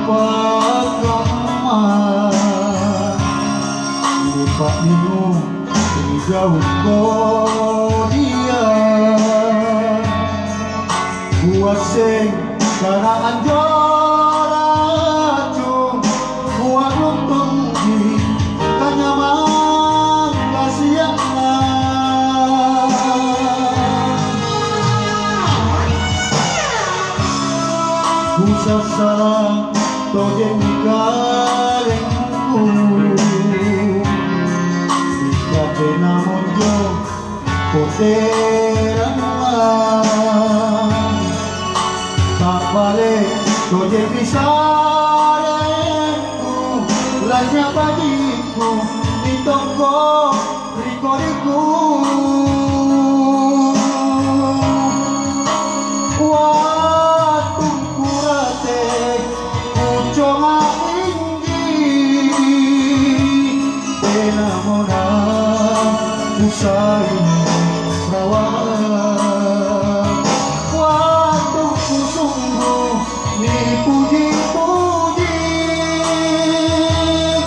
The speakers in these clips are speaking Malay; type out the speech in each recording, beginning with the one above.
pagkaman lupa nino jauh ko dia buaseng karaan joracung buat luntung di kanyamang kasihan pusat sarang togen kalengku ikate namun jo poteran tak balik togen bisarenku lainnya bagiku di toko riko-riko usai merawat waktuku sungguh dipuji-puji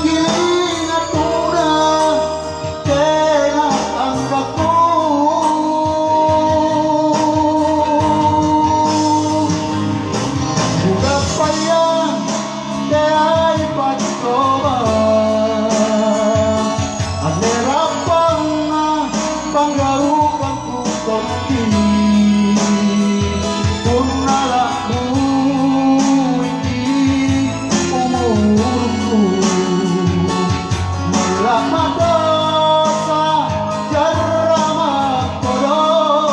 giling atura tena angkaku juga payah dai pacoba panggarukan ku toki punalaku iki umurku melama dosa jarama kodong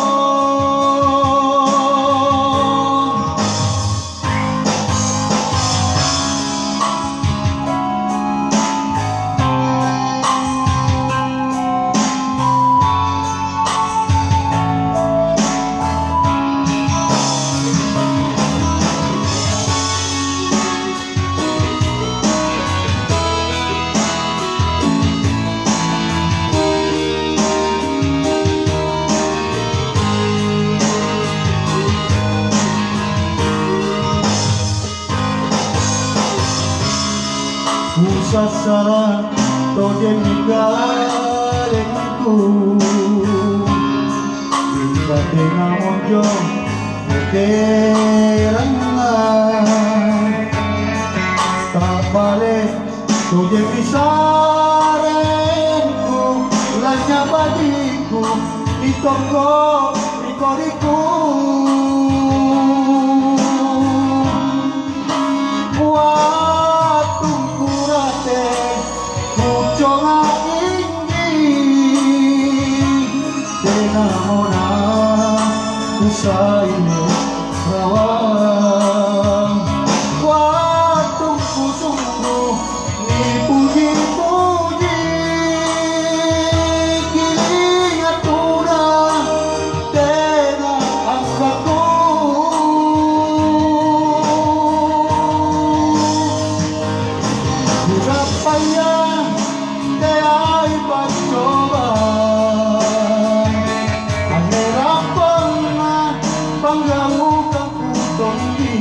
pusat sarang togen kalengku ikate namun jo poteran tak balik togen bisarenku lainnya bagiku di toko riko-riko usai merawat waktuku sungguh dipuji-puji giling atura tena angkaku juga payah dai pacoba panggarukan ku toki